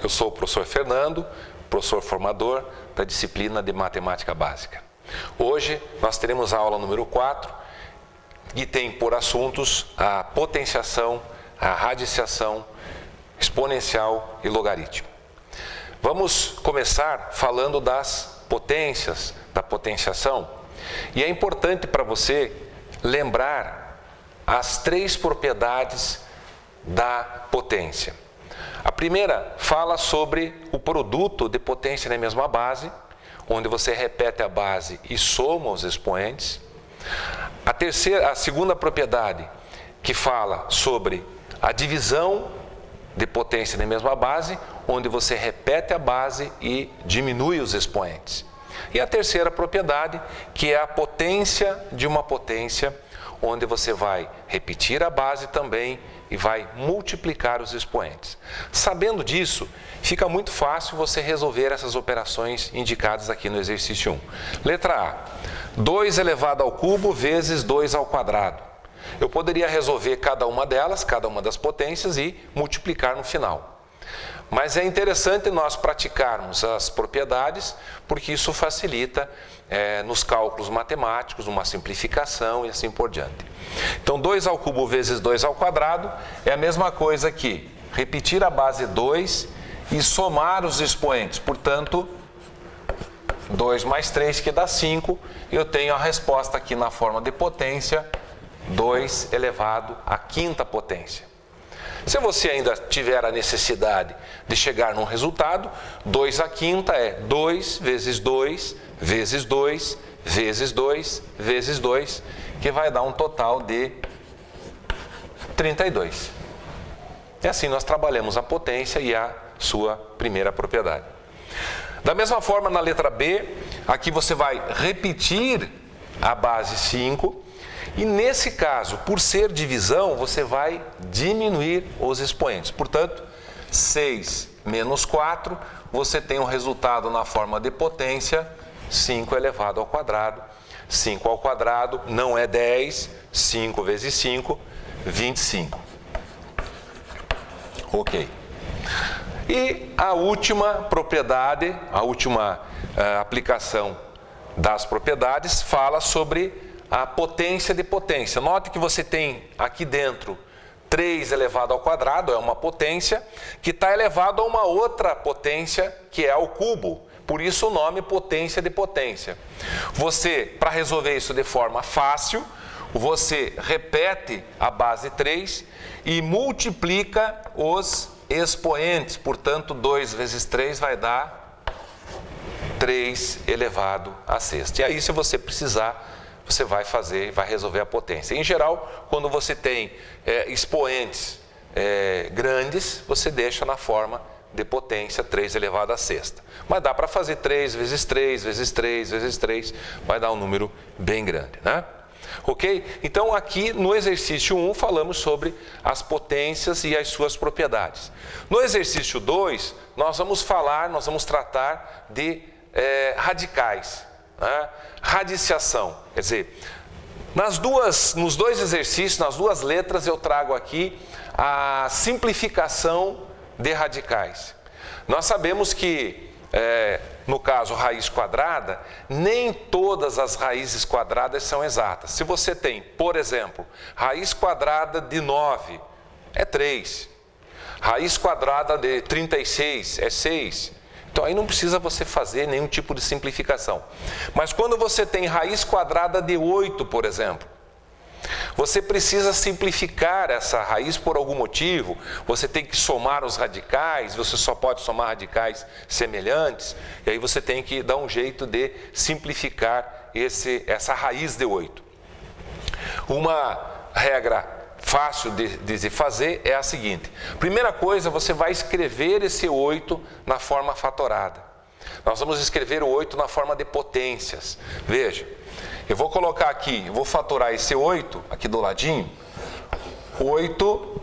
Eu sou o professor Fernando, professor formador da disciplina de Matemática Básica. Hoje nós teremos a aula número 4, que tem por assuntos a potenciação, a radiciação, exponencial e logaritmo. Vamos começar falando das potências, da potenciação, e é importante para você lembrar as 3 propriedades da potência. A primeira fala sobre o produto de potência na mesma base, onde você repete a base e soma os expoentes. A segunda propriedade, que fala sobre a divisão de potência na mesma base, onde você repete a base e diminui os expoentes. E a terceira propriedade, que é a potência de uma potência, onde você vai repetir a base também e vai multiplicar os expoentes. Sabendo disso, fica muito fácil você resolver essas operações indicadas aqui no exercício 1. Letra A, 2 elevado ao cubo vezes 2 ao quadrado. Eu poderia resolver cada uma delas, cada uma das potências e multiplicar no final. Mas é interessante nós praticarmos as propriedades, porque isso facilita nos cálculos matemáticos, uma simplificação e assim por diante. Então, 2 ao cubo vezes 2 ao quadrado é a mesma coisa que repetir a base 2 e somar os expoentes. Portanto, 2 mais 3 que dá 5, eu tenho a resposta aqui na forma de potência, 2 elevado à quinta potência. Se você ainda tiver a necessidade de chegar num resultado, 2 à quinta é 2 vezes 2 vezes 2 vezes 2 vezes 2, que vai dar um total de 32. E assim nós trabalhamos a potência e a sua primeira propriedade. Da mesma forma, na letra B, aqui você vai repetir a base 5, e nesse caso, por ser divisão, você vai diminuir os expoentes. Portanto, 6 menos 4, você tem um resultado na forma de potência, 5 elevado ao quadrado. 5 ao quadrado não é 10, 5 vezes 5, 25. Ok. E a última propriedade, a última aplicação das propriedades, fala sobre a potência de potência. Note que você tem aqui dentro 3 elevado ao quadrado, é uma potência, que está elevado a uma outra potência, que é ao cubo. Por isso o nome potência de potência. Você, para resolver isso de forma fácil, você repete a base 3 e multiplica os expoentes. Portanto, 2 vezes 3 vai dar 3 elevado à sexta. E aí, se você precisar, você vai resolver a potência. Em geral, quando você tem expoentes grandes, você deixa na forma de potência 3 elevado à sexta. Mas dá para fazer 3 vezes 3 vezes 3 vezes 3, vai dar um número bem grande, né? Ok? Então, aqui no exercício 1, falamos sobre as potências e as suas propriedades. No exercício 2, nós vamos tratar de radicais. Radiciação, quer dizer, nos dois exercícios, nas duas letras, eu trago aqui a simplificação de radicais. Nós sabemos que, no caso raiz quadrada, nem todas as raízes quadradas são exatas. Se você tem, por exemplo, raiz quadrada de 9 é 3, raiz quadrada de 36 é 6, então aí não precisa você fazer nenhum tipo de simplificação. Mas quando você tem raiz quadrada de 8, por exemplo, você precisa simplificar essa raiz por algum motivo, você tem que somar os radicais, você só pode somar radicais semelhantes, e aí você tem que dar um jeito de simplificar essa raiz de 8. Uma regra fácil de se fazer é a seguinte: primeira coisa, você vai escrever esse 8 na forma fatorada. Nós vamos escrever o 8 na forma de potências. Veja, eu vou colocar aqui, eu vou fatorar esse 8 aqui do ladinho, 8,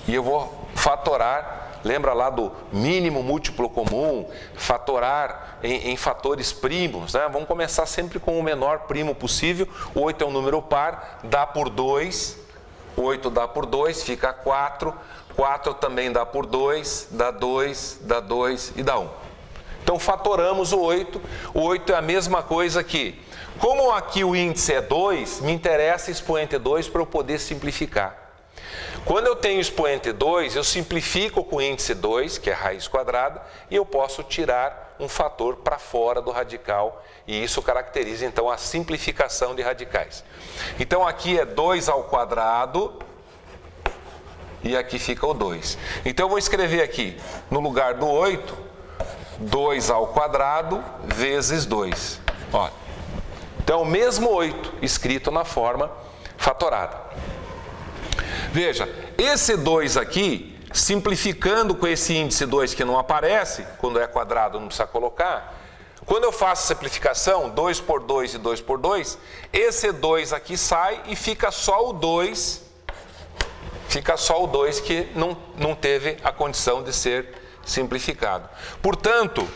e eu vou fatorar, lembra lá do mínimo múltiplo comum, fatorar em fatores primos, né? Vamos começar sempre com o menor primo possível. O 8 é um número par, dá por 2, 8 dá por 2, fica 4. 4 também dá por 2, dá 2, dá 2 e dá 1. Então, fatoramos o 8. O 8 é a mesma coisa que, como aqui o índice é 2, me interessa expoente 2 para eu poder simplificar. Quando eu tenho expoente 2, eu simplifico com o índice 2, que é raiz quadrada, e eu posso tirar um fator para fora do radical, e isso caracteriza, então, a simplificação de radicais. Então, aqui é 2 ao quadrado, e aqui fica o 2. Então, eu vou escrever aqui, no lugar do 8, 2 ao quadrado vezes 2. Olha. Então, o mesmo 8 escrito na forma fatorada. Veja, esse 2 aqui, simplificando com esse índice 2 que não aparece, quando é quadrado não precisa colocar, quando eu faço simplificação, 2 por 2 e 2 por 2, esse 2 aqui sai e fica só o 2, que não teve a condição de ser simplificado. Portanto,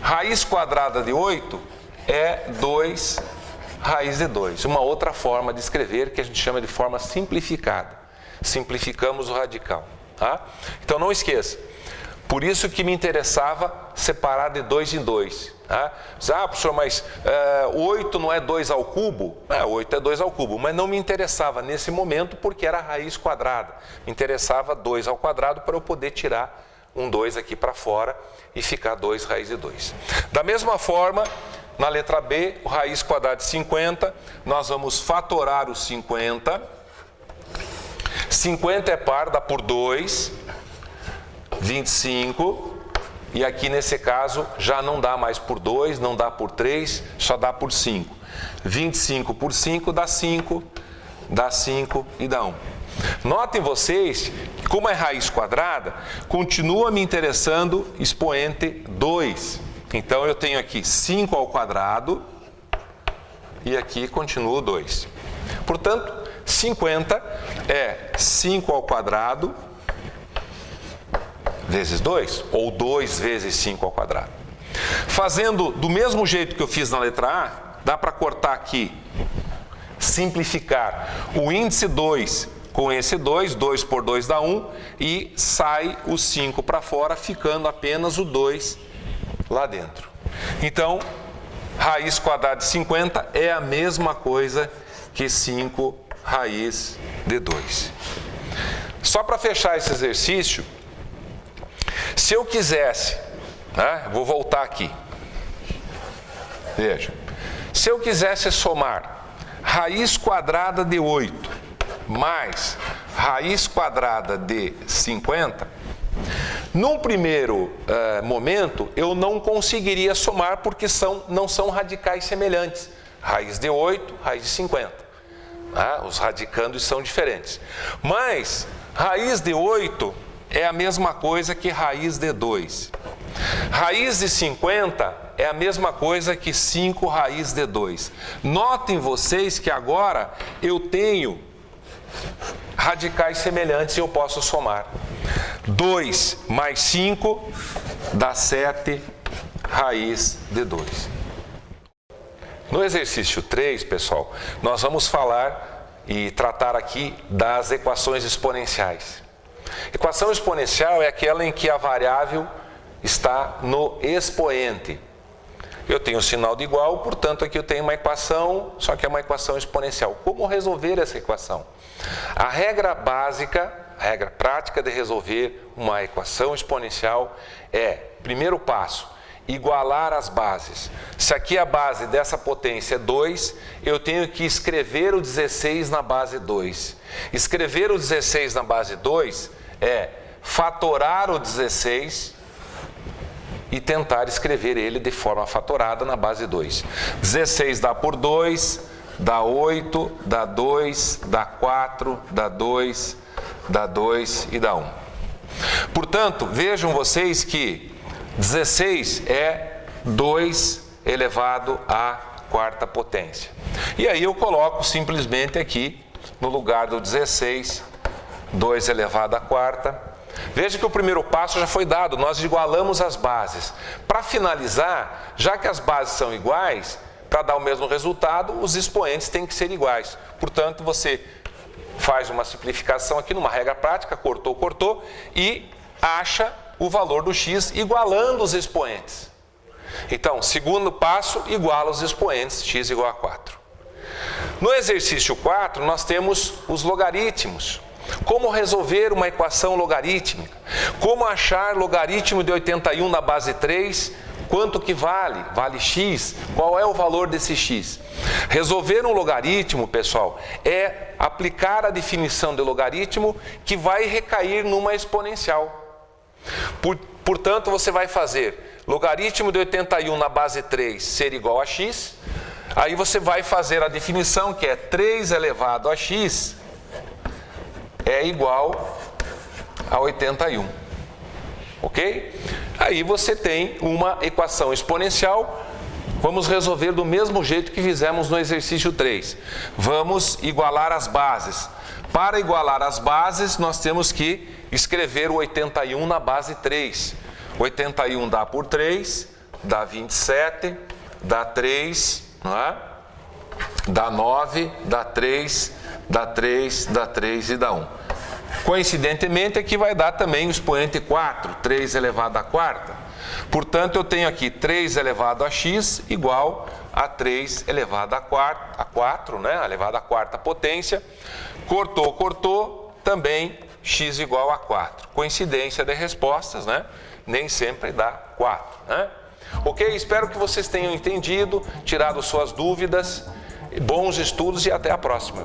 raiz quadrada de 8 é 2 raiz de 2. Uma outra forma de escrever que a gente chama de forma simplificada. Simplificamos o radical. Tá? Então não esqueça. Por isso que me interessava separar de 2 em 2. Tá? Professor, mas 8 não é 2 ao cubo? 8 é 2 ao cubo, mas não me interessava nesse momento porque era raiz quadrada. Me interessava 2 ao quadrado para eu poder tirar um 2 aqui para fora e ficar 2 raiz de 2. Da mesma forma, na letra B, o raiz quadrada de 50, nós vamos fatorar o 50. 50 é par, dá por 2, 25, e aqui nesse caso já não dá mais por 2, não dá por 3, só dá por 5. 25 por 5 dá 5, dá 5 e dá 1. Notem vocês que, como é raiz quadrada, continua me interessando expoente 2. Então, eu tenho aqui 5 ao quadrado e aqui continua o 2. Portanto, 50 é 5 ao quadrado vezes 2, ou 2 vezes 5 ao quadrado. Fazendo do mesmo jeito que eu fiz na letra A, dá para cortar aqui, simplificar o índice 2 com esse 2, 2 por 2 dá 1, e sai o 5 para fora, ficando apenas o 2 lá dentro. Então, raiz quadrada de 50 é a mesma coisa que 5 raiz de 2. Só para fechar esse exercício, se eu quisesse, vou voltar aqui, veja, se eu quisesse somar raiz quadrada de 8 mais raiz quadrada de 50, num primeiro momento eu não conseguiria somar porque não são radicais semelhantes, raiz de 8, raiz de 50. Os radicandos são diferentes. Mas raiz de 8 é a mesma coisa que raiz de 2. Raiz de 50 é a mesma coisa que 5 raiz de 2. Notem vocês que agora eu tenho radicais semelhantes e eu posso somar. 2 mais 5 dá 7 raiz de 2. No exercício 3, pessoal, nós vamos falar e tratar aqui das equações exponenciais. Equação exponencial é aquela em que a variável está no expoente. Eu tenho um sinal de igual, portanto aqui eu tenho uma equação, só que é uma equação exponencial. Como resolver essa equação? A regra básica, a regra prática de resolver uma equação exponencial é, primeiro passo, igualar as bases. Se aqui a base dessa potência é 2, eu tenho que escrever o 16 na base 2. Escrever o 16 na base 2 é fatorar o 16 e tentar escrever ele de forma fatorada na base 2. 16 dá por 2, dá 8, dá 2, dá 4, dá 2, dá 2 e dá 1. Portanto, vejam vocês que 16 é 2 elevado à quarta potência. E aí eu coloco simplesmente aqui, no lugar do 16, 2 elevado à quarta. Veja que o primeiro passo já foi dado, nós igualamos as bases. Para finalizar, já que as bases são iguais, para dar o mesmo resultado, os expoentes têm que ser iguais. Portanto, você faz uma simplificação aqui numa regra prática, cortou e acha o valor do x igualando os expoentes. Então, segundo passo, iguala os expoentes, x igual a 4. No exercício 4, nós temos os logaritmos. Como resolver uma equação logarítmica? Como achar logaritmo de 81 na base 3? Quanto que vale? Vale x? Qual é o valor desse x? Resolver um logaritmo, pessoal, é aplicar a definição de logaritmo que vai recair numa exponencial. Portanto, você vai fazer logaritmo de 81 na base 3 ser igual a x. Aí você vai fazer a definição que é 3 elevado a x é igual a 81. Ok? Aí você tem uma equação exponencial. Vamos resolver do mesmo jeito que fizemos no exercício 3. Vamos igualar as bases. Para igualar as bases, nós temos que escrever o 81 na base 3. 81 dá por 3, dá 27, dá 3, não é? Dá 9, dá 3, dá 3, dá 3 e dá 1. Coincidentemente, aqui vai dar também o expoente 4, 3 elevado à quarta. Portanto, eu tenho aqui 3 elevado a x igual a 3 elevado a 4, né? Elevado à quarta potência. Cortou, também x igual a 4. Coincidência de respostas, né? Nem sempre dá 4, né? Ok? Espero que vocês tenham entendido, tirado suas dúvidas. Bons estudos e até a próxima.